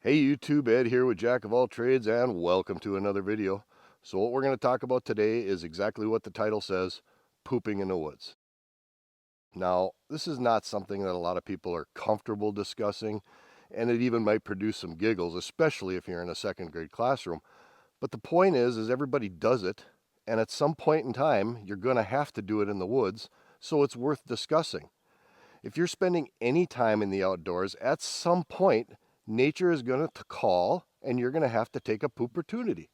Hey YouTube, Ed here with Jack of all trades, and welcome to another video. So what we're going to talk about today is exactly what the title says, pooping in the woods. Now, this is not something that a lot of people are comfortable discussing, and it even might produce some giggles, especially if you're in a second grade classroom. But the point is everybody does it, and at some point in time, you're going to have to do it in the woods, so it's worth discussing. If you're spending any time in the outdoors, at some point, nature is going to call and you're going to have to take a poopertunity.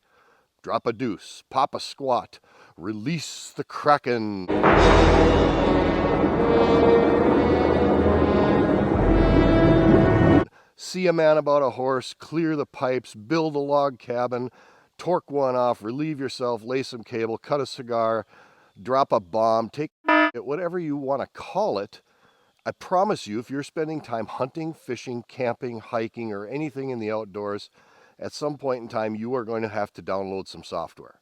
Drop a deuce, pop a squat, release the kraken. See a man about a horse, clear the pipes, build a log cabin, torque one off, relieve yourself, lay some cable, cut a cigar, drop a bomb, take it, whatever you want to call it. I promise you, if you're spending time hunting, fishing, camping, hiking, or anything in the outdoors, at some point in time, you are going to have to download some software.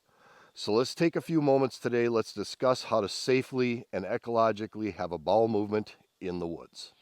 So let's take a few moments today. Let's discuss how to safely and ecologically have a bowel movement in the woods.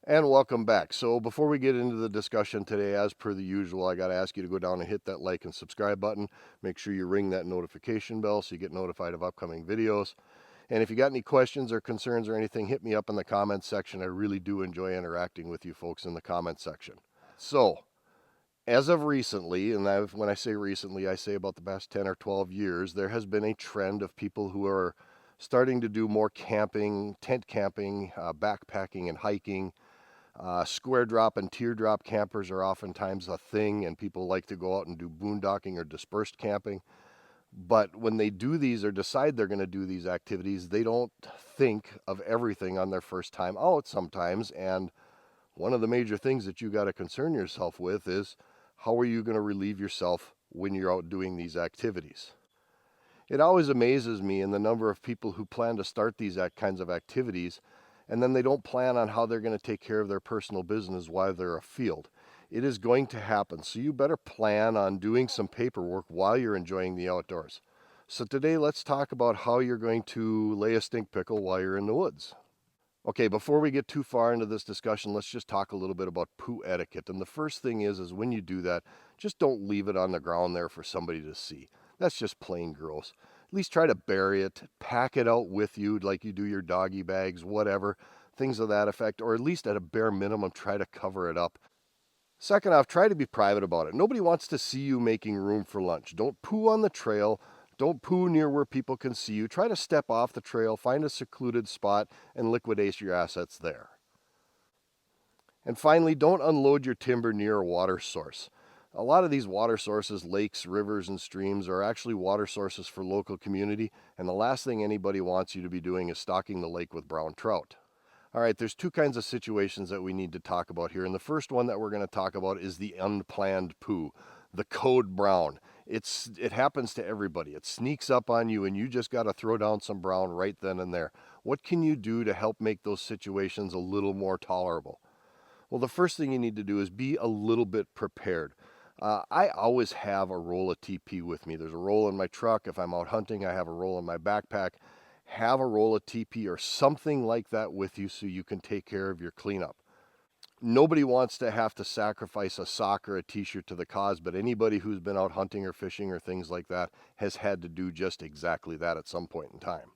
And welcome back. So before we get into the discussion today, as per the usual, I got to ask you to go down and hit that like and subscribe button. Make sure you ring that notification bell so you get notified of upcoming videos. And if you got any questions or concerns or anything, hit me up in the comments section. I really do enjoy interacting with you folks in the comments section. So, as of recently, and when I say recently, I say about the past 10 or 12 years, there has been a trend of people who are starting to do more camping, tent camping, backpacking and hiking. Square drop and teardrop campers are oftentimes a thing, and people like to go out and do boondocking or dispersed camping. But when they do these or decide they're going to do these activities, they don't think of everything on their first time out sometimes. And one of the major things that you got to concern yourself with is how are you going to relieve yourself when you're out doing these activities? It always amazes me in the number of people who plan to start these kinds of activities and then they don't plan on how they're going to take care of their personal business while they're afield. It is going to happen, so you better plan on doing some paperwork while you're enjoying the outdoors. So today let's talk about how you're going to lay a stink pickle while you're in the woods. Okay, before we get too far into this discussion, let's just talk a little bit about poo etiquette. And the first thing is when you do that, just don't leave it on the ground there for somebody to see. That's just plain gross. At least try to bury it, pack it out with you like you do your doggy bags, whatever, things of that effect, or at least at a bare minimum, try to cover it up. Second off, try to be private about it. Nobody wants to see you making room for lunch. Don't poo on the trail. Don't poo near where people can see you. Try to step off the trail, find a secluded spot, and liquidate your assets there. And finally, don't unload your timber near a water source. A lot of these water sources, lakes, rivers, and streams, are actually water sources for local community, and the last thing anybody wants you to be doing is stocking the lake with brown trout. All right, there's two kinds of situations that we need to talk about here, and the first one that we're going to talk about is the unplanned poo, the code brown. It happens to everybody. It sneaks up on you, and you just got to throw down some brown right then and there. What can you do to help make those situations a little more tolerable? Well, the first thing you need to do is be a little bit prepared. I always have a roll of TP with me. There's a roll in my truck. If I'm out hunting, I have a roll in my backpack. Have a roll of TP or something like that with you so you can take care of your cleanup. Nobody wants to have to sacrifice a sock or a t-shirt to the cause, but anybody who's been out hunting or fishing or things like that has had to do just exactly that at some point in time.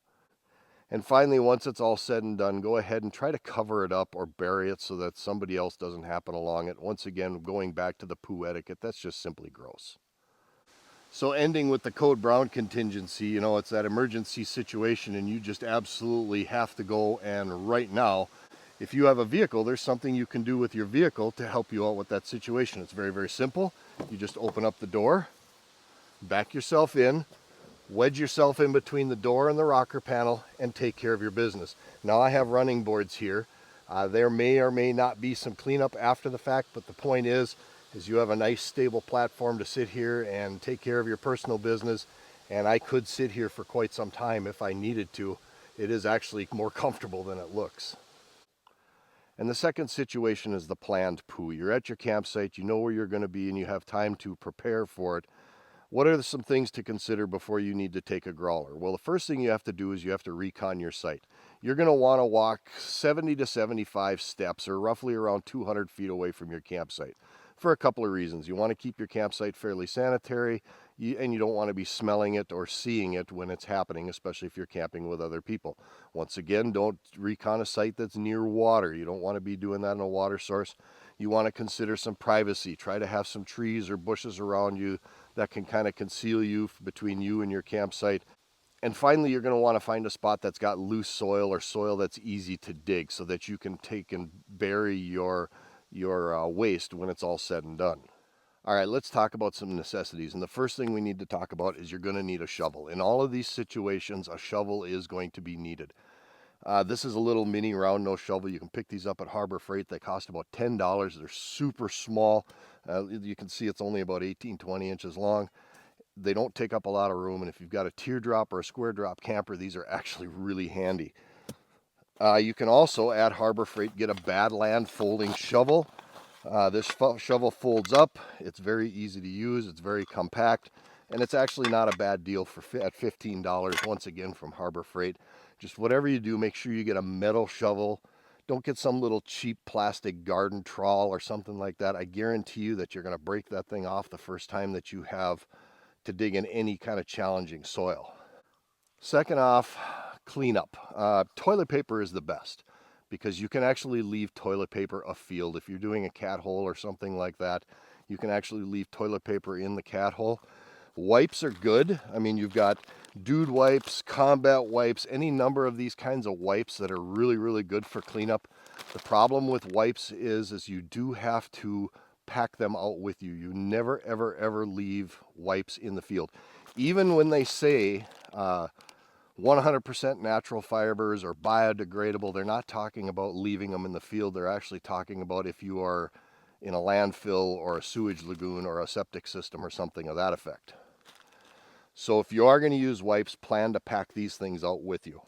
And finally, once it's all said and done, go ahead and try to cover it up or bury it so that somebody else doesn't happen along it. Once again, going back to the poo etiquette, that's just simply gross. So ending with the code brown contingency, it's that emergency situation and you just absolutely have to go, and right now, if you have a vehicle, there's something you can do with your vehicle to help you out with that situation. It's very, very simple. You just open up the door, back yourself in, wedge yourself in between the door and the rocker panel, and take care of your business. Now I have running boards here. There may or may not be some cleanup after the fact, but the point is is you have a nice stable platform to sit here and take care of your personal business. And I could sit here for quite some time if I needed to. It is actually more comfortable than it looks. And the second situation is the planned poo. You're at your campsite, you know where you're going to be, and you have time to prepare for it. What are some things to consider before you need to take a growler? Well, the first thing you have to do is you have to recon your site. You're going to want to walk 70 to 75 steps, or roughly around 200 feet away from your campsite, for a couple of reasons. You want to keep your campsite fairly sanitary, and you don't want to be smelling it or seeing it when it's happening, especially if you're camping with other people. Once again, don't recon a site that's near water. You don't want to be doing that in a water source. You want to consider some privacy. Try to have some trees or bushes around you that can kind of conceal you between you and your campsite. And finally, you're going to want to find a spot that's got loose soil or soil that's easy to dig so that you can take and bury your waste when it's all said and done. All right, let's talk about some necessities. And the first thing we need to talk about is you're going to need a shovel. In all of these situations, a shovel is going to be needed. This is a little mini round nose shovel. You can pick these up at Harbor Freight. They cost about $10. They're super small. You can see it's only about 18, 20 inches long. They don't take up a lot of room, and if you've got a teardrop or a square drop camper, these are actually really handy. You can also, at Harbor Freight, get a Badland folding shovel. This shovel folds up. It's very easy to use. It's very compact, and it's actually not a bad deal at $15, once again, from Harbor Freight. Just whatever you do, make sure you get a metal shovel. Don't get some little cheap plastic garden trawl or something like that. I guarantee you that you're going to break that thing off the first time that you have to dig in any kind of challenging soil. Second off, cleanup. Toilet paper is the best because you can actually leave toilet paper afield. If you're doing a cat hole or something like that, you can actually leave toilet paper in the cat hole. Wipes are good. I mean, you've got dude wipes, combat wipes, any number of these kinds of wipes that are really, really good for cleanup. The problem with wipes is you do have to pack them out with you. You never, ever, ever leave wipes in the field. Even when they say 100% natural fibers or biodegradable, they're not talking about leaving them in the field. They're actually talking about if you are in a landfill or a sewage lagoon or a septic system or something of that effect. So if you are going to use wipes, plan to pack these things out with you.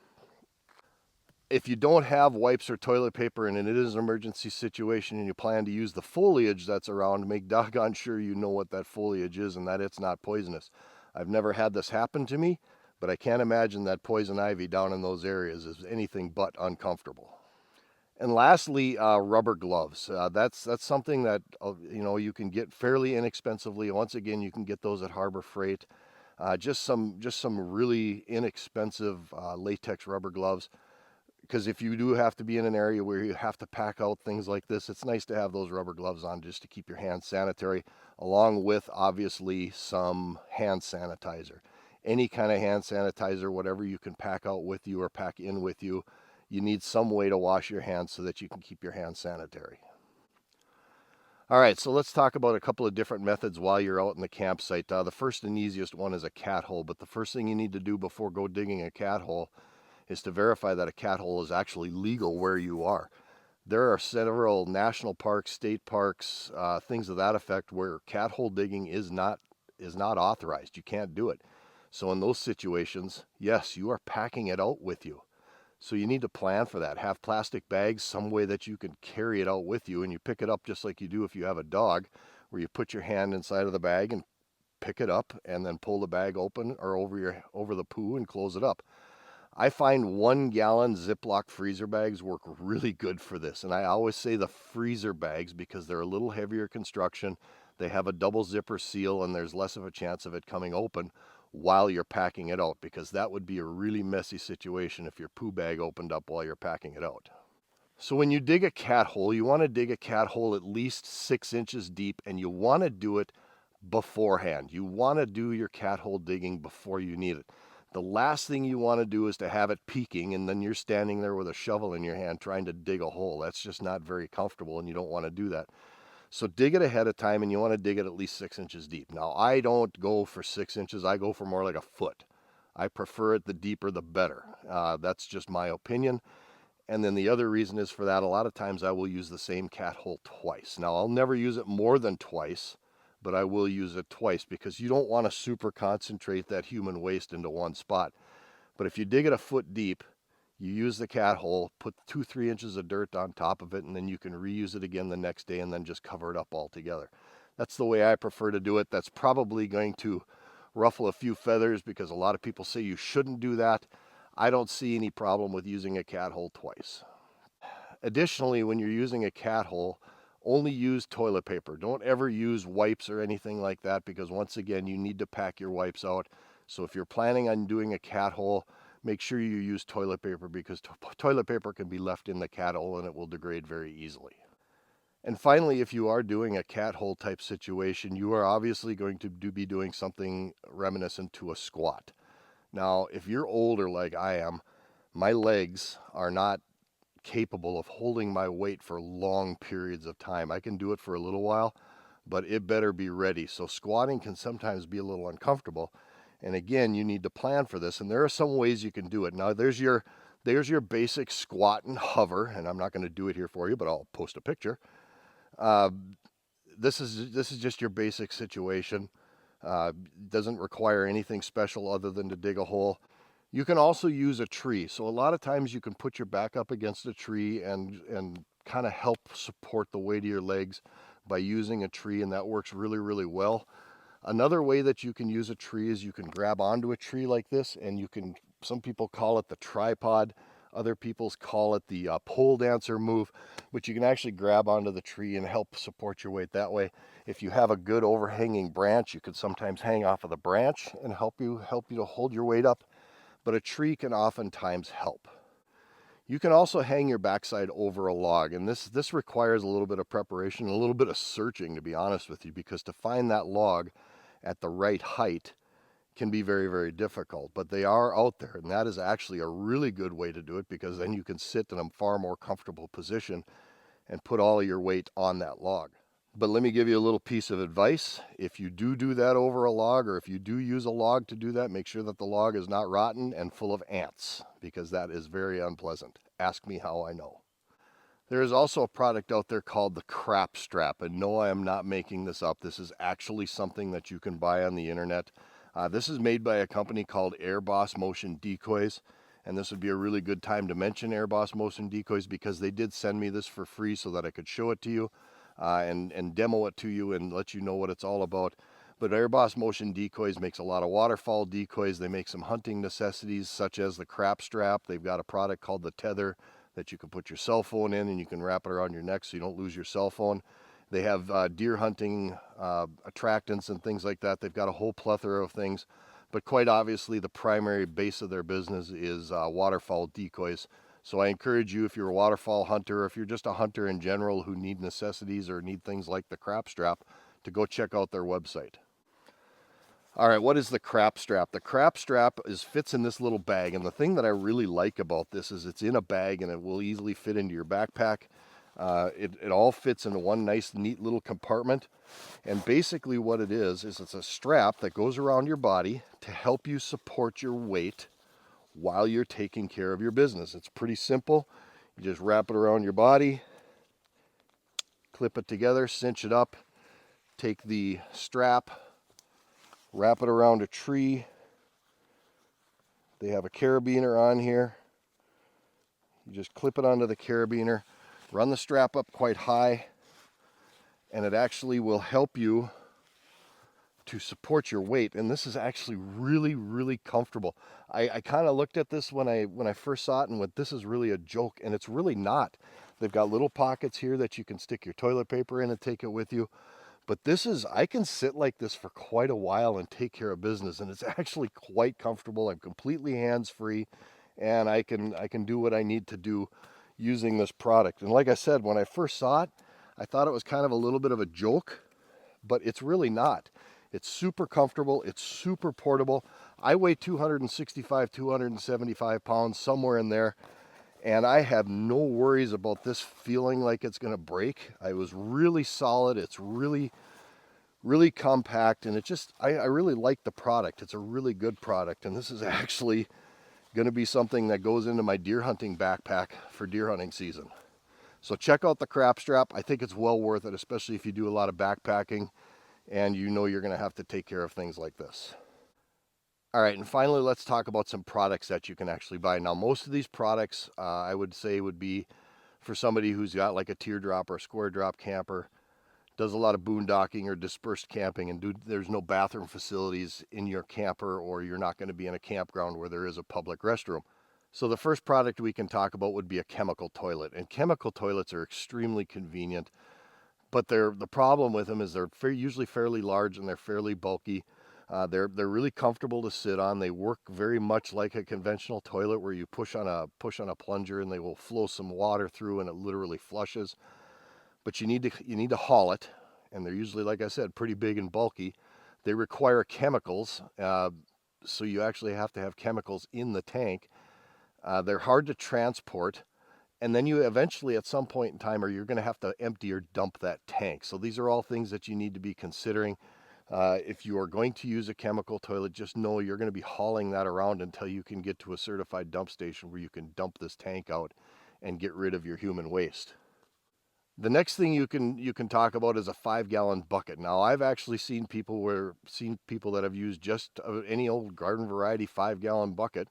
If you don't have wipes or toilet paper and it is an emergency situation and you plan to use the foliage that's around, make doggone sure you know what that foliage is and that it's not poisonous. I've never had this happen to me, but I can't imagine that poison ivy down in those areas is anything but uncomfortable. And lastly, rubber gloves. That's something that you can get fairly inexpensively. Once again, you can get those at Harbor Freight. Just some really inexpensive latex rubber gloves. Because if you do have to be in an area where you have to pack out things like this, it's nice to have those rubber gloves on just to keep your hands sanitary, along with obviously some hand sanitizer. Any kind of hand sanitizer, whatever you can pack out with you or pack in with you, you need some way to wash your hands so that you can keep your hands sanitary. All right, so let's talk about a couple of different methods while you're out in the campsite. The first and easiest one is a cat hole, but the first thing you need to do before go digging a cat hole is to verify that a cat hole is actually legal where you are. There are several national parks, state parks, things of that effect where cat hole digging is not authorized. You can't do it. So in those situations, yes, you are packing it out with you. So you need to plan for that. Have plastic bags, some way that you can carry it out with you, and you pick it up just like you do if you have a dog, where you put your hand inside of the bag and pick it up and then pull the bag open or over the poo and close it up. I find 1 gallon Ziploc freezer bags work really good for this. And I always say the freezer bags because they're a little heavier construction. They have a double zipper seal and there's less of a chance of it coming open while you're packing it out, because that would be a really messy situation if your poo bag opened up while you're packing it out. So when you dig a cat hole, you want to dig a cat hole at least 6 inches deep, and you want to do it beforehand. You want to do your cat hole digging before you need it. The last thing you want to do is to have it peaking and then you're standing there with a shovel in your hand trying to dig a hole. That's just not very comfortable and you don't want to do that. So dig it ahead of time, and you want to dig it at least 6 inches deep. Now, I don't go for 6 inches. I go for more like a foot. I prefer it the deeper the better. That's just my opinion. And then the other reason is for that, a lot of times I will use the same cat hole twice. Now, I'll never use it more than twice, but I will use it twice because you don't want to super concentrate that human waste into one spot. But if you dig it a foot deep, you use the cat hole, put 2-3 inches of dirt on top of it, and then you can reuse it again the next day and then just cover it up altogether. That's the way I prefer to do it. That's probably going to ruffle a few feathers because a lot of people say you shouldn't do that. I don't see any problem with using a cat hole twice. Additionally, when you're using a cat hole, only use toilet paper. Don't ever use wipes or anything like that because once again, you need to pack your wipes out. So if you're planning on doing a cat hole, make sure you use toilet paper because toilet paper can be left in the cat hole and it will degrade very easily. And finally, if you are doing a cat hole type situation, you are obviously going to be doing something reminiscent to a squat. Now, if you're older like I am, my legs are not capable of holding my weight for long periods of time. I can do it for a little while, but it better be ready. So squatting can sometimes be a little uncomfortable. And again, you need to plan for this. And there are some ways you can do it. Now, there's your basic squat and hover, and I'm not going to do it here for you, but I'll post a picture. This is just your basic situation. Doesn't require anything special other than to dig a hole. You can also use a tree. So a lot of times you can put your back up against a tree and kind of help support the weight of your legs by using a tree, and that works really, really well. Another way that you can use a tree is you can grab onto a tree like this, and you can, some people call it the tripod, other people call it the pole dancer move, but you can actually grab onto the tree and help support your weight that way. If you have a good overhanging branch, you could sometimes hang off of the branch and help you to hold your weight up, but a tree can oftentimes help. You can also hang your backside over a log, and this requires a little bit of preparation, a little bit of searching, to be honest with you, because to find that log at the right height can be very, very difficult, but they are out there, and that is actually a really good way to do it because then you can sit in a far more comfortable position and put all of your weight on that log. But let me give you a little piece of advice. If you do that over a log, or if you do use a log to do that, make sure that the log is not rotten and full of ants, because that is very unpleasant. Ask me how I know. There is also a product out there called the Krapp Strapp, and no, I am not making this up. This is actually something that you can buy on the internet. This is made by a company called Airboss Motion Decoys, and this would be a really good time to mention Airboss Motion Decoys because they did send me this for free so that I could show it to you and demo it to you and let you know what it's all about. But Airboss Motion Decoys makes a lot of waterfowl decoys. They make some hunting necessities such as the Krapp Strap. They've got a product called the Tether that you can put your cell phone in and you can wrap it around your neck so you don't lose your cell phone. They have deer hunting attractants and things like that. They've got a whole plethora of things. But quite obviously, the primary base of their business is waterfowl decoys. So I encourage you, if you're a waterfowl hunter, or if you're just a hunter in general who need necessities or need things like the Krapp Strap, to go check out their website. All right, what is the Krapp Strap? The Krapp Strap fits in this little bag. And the thing that I really like about this is it's in a bag and it will easily fit into your backpack. It all fits into one nice, neat little compartment. And basically what it is it's a strap that goes around your body to help you support your weight while you're taking care of your business. It's pretty simple. You just wrap it around your body, clip it together, cinch it up, take the strap, wrap it around a tree. They have a carabiner on here. You just clip it onto the carabiner, run the strap up quite high, and it actually will help you to support your weight. And this is actually really, really comfortable. I kind of looked at this when I first saw it and went, this is really a joke, and it's really not. They've got little pockets here that you can stick your toilet paper in and take it with you. But this is, I can sit like this for quite a while and take care of business, and it's actually quite comfortable. I'm completely hands-free, and I can do what I need to do using this product. And like I said, when I first saw it, I thought it was kind of a little bit of a joke, but it's really not. It's super comfortable. It's super portable. I weigh 265, 275 pounds, somewhere in there. And I have no worries about this feeling like it's going to break. It was really solid. It's really, really compact. And it just, I really like the product. It's a really good product. And this is actually going to be something that goes into my deer hunting backpack for deer hunting season. So check out the Krapp Strapp. I think it's well worth it, especially if you do a lot of backpacking and you know you're going to have to take care of things like this. All right, and finally, let's talk about some products that you can actually buy. Now, most of these products, I would say, would be for somebody who's got like a teardrop or a square drop camper, does a lot of boondocking or dispersed camping, and there's no bathroom facilities in your camper, or you're not going to be in a campground where there is a public restroom. So the first product we can talk about would be a chemical toilet. And chemical toilets are extremely convenient, but the problem with them is they're usually fairly large and they're fairly bulky. They're really comfortable to sit on. They work very much like a conventional toilet, where you push on a plunger and they will flow some water through and it literally flushes. But you need to haul it, and they're usually, like I said, pretty big and bulky. They require chemicals, so you actually have to have chemicals in the tank. They're hard to transport, and then you eventually at some point in time you're going to have to empty or dump that tank. So these are all things that you need to be considering. If you are going to use a chemical toilet, just know you're going to be hauling that around until you can get to a certified dump station where you can dump this tank out and get rid of your human waste. The next thing you can talk about is a 5-gallon bucket. Now, I've actually seen people that have used just any old garden variety 5-gallon bucket,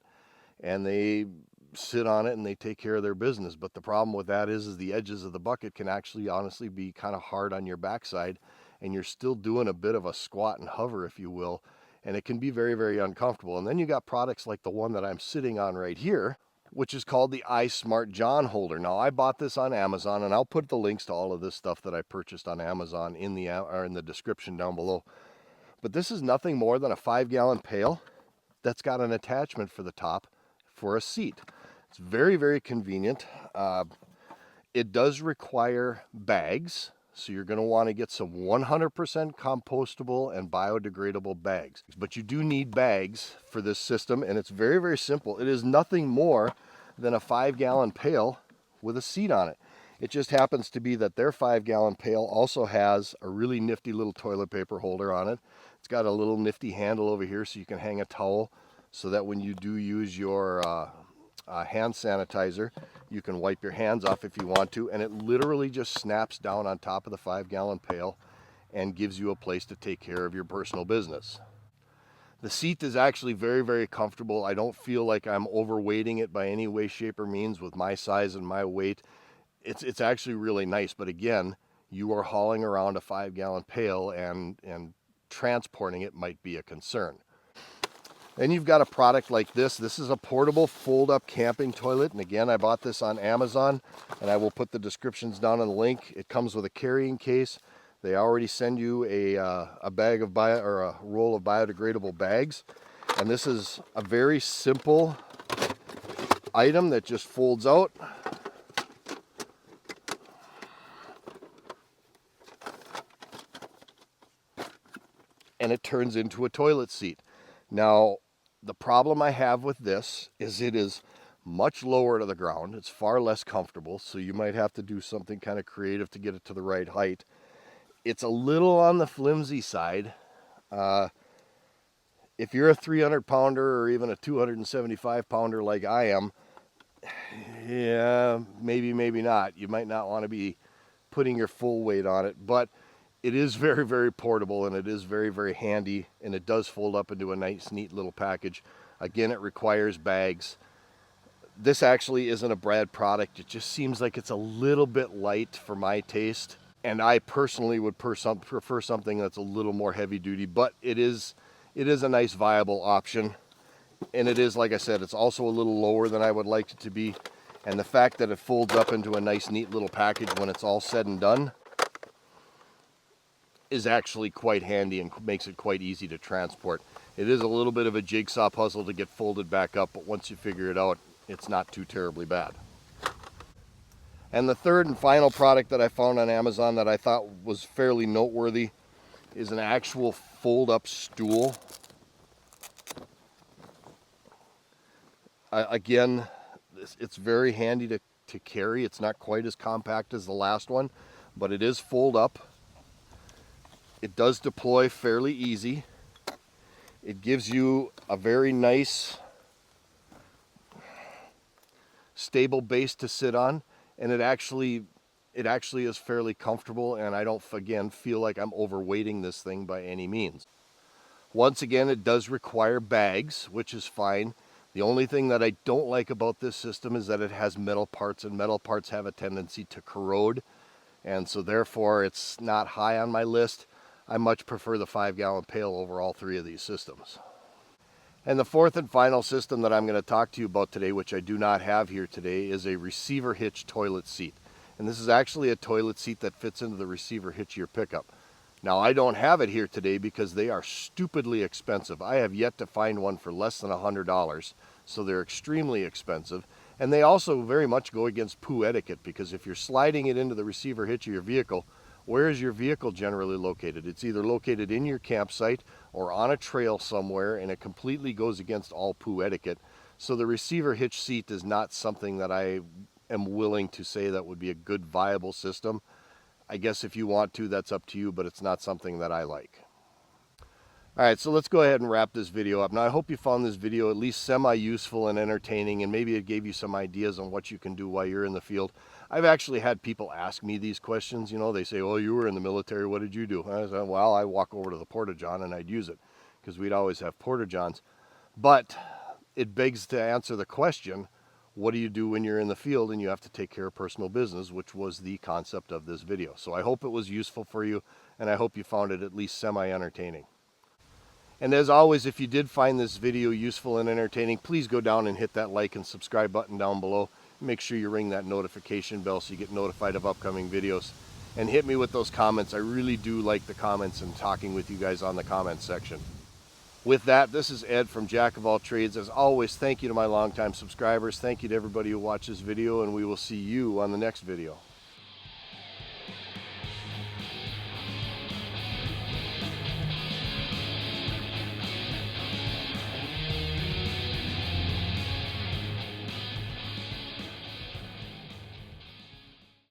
and they sit on it and they take care of their business. But the problem with that is the edges of the bucket can actually honestly be kind of hard on your backside, and you're still doing a bit of a squat and hover, if you will, and it can be very, very uncomfortable. And then you got products like the one that I'm sitting on right here, which is called the iSmart John holder. Now, I bought this on Amazon, and I'll put the links to all of this stuff that I purchased on Amazon in the description down below. But this is nothing more than a 5-gallon pail that's got an attachment for the top for a seat. It's very, very convenient. It does require bags, so you're going to want to get some 100% compostable and biodegradable bags. But you do need bags for this system, and it's very, very simple. It is nothing more than a 5-gallon pail with a seat on it. It just happens to be that their 5-gallon pail also has a really nifty little toilet paper holder on it. It's got a little nifty handle over here so you can hang a towel, so that when you do use your hand sanitizer, you can wipe your hands off if you want to, and it literally just snaps down on top of the 5-gallon pail and gives you a place to take care of your personal business. The seat is actually very, very comfortable. I don't feel like I'm overweighting it by any way, shape, or means with my size and my weight. It's actually really nice, but again, you are hauling around a 5-gallon pail, and transporting it might be a concern. Then you've got a product like this. This is a portable fold-up camping toilet, and again, I bought this on Amazon, and I will put the descriptions down in the link. It comes with a carrying case. They already send you a bag of a roll of biodegradable bags, and this is a very simple item that just folds out. And it turns into a toilet seat. Now, the problem I have with this is it is much lower to the ground. It's far less comfortable, so you might have to do something kind of creative to get it to the right height. It's a little on the flimsy side. If you're a 300-pounder or even a 275-pounder like I am, yeah, maybe not. You might not want to be putting your full weight on it, but it is very, very portable, and it is very, very handy, and it does fold up into a nice, neat little package. Again, it requires bags. This actually isn't a Brad product. It just seems like it's a little bit light for my taste, and I personally would prefer something that's a little more heavy duty, but it is a nice, viable option. And it is, like I said, it's also a little lower than I would like it to be. And the fact that it folds up into a nice, neat little package when it's all said and done is actually quite handy and makes it quite easy to transport. It is a little bit of a jigsaw puzzle to get folded back up, but once you figure it out, it's not too terribly bad. And the third and final product that I found on Amazon that I thought was fairly noteworthy is an actual fold-up stool. Again, it's very handy to carry. It's not quite as compact as the last one, but it is fold up. It does deploy fairly easy. It gives you a very nice stable base to sit on, and it actually is fairly comfortable, and I don't, again, feel like I'm overweighting this thing by any means. Once again, it does require bags, which is fine. The only thing that I don't like about this system is that it has metal parts, and metal parts have a tendency to corrode, and so therefore it's not high on my list. I much prefer the 5-gallon pail over all three of these systems. And the fourth and final system that I'm going to talk to you about today, which I do not have here today, is a receiver hitch toilet seat. And this is actually a toilet seat that fits into the receiver hitch of your pickup. Now, I don't have it here today because they are stupidly expensive. I have yet to find one for less than $100, so they're extremely expensive. And they also very much go against poo etiquette, because if you're sliding it into the receiver hitch of your vehicle, where is your vehicle generally located? It's either located in your campsite or on a trail somewhere, and it completely goes against all poo etiquette. So the receiver hitch seat is not something that I am willing to say that would be a good, viable system. I guess if you want to, that's up to you, but it's not something that I like. Alright, so let's go ahead and wrap this video up. Now, I hope you found this video at least semi-useful and entertaining, and maybe it gave you some ideas on what you can do while you're in the field. I've actually had people ask me these questions. You know, they say, oh, you were in the military, what did you do? And I said, well, I walk over to the Porta-John and I'd use it, because we'd always have Porta-Johns. But it begs to answer the question, what do you do when you're in the field and you have to take care of personal business, which was the concept of this video. So I hope it was useful for you, and I hope you found it at least semi-entertaining. And as always, if you did find this video useful and entertaining, please go down and hit that like and subscribe button down below. Make sure you ring that notification bell so you get notified of upcoming videos. And hit me with those comments. I really do like the comments and talking with you guys on the comments section. With that, this is Ed from Jack of All Trades. As always, thank you to my longtime subscribers. Thank you to everybody who watched this video, and we will see you on the next video.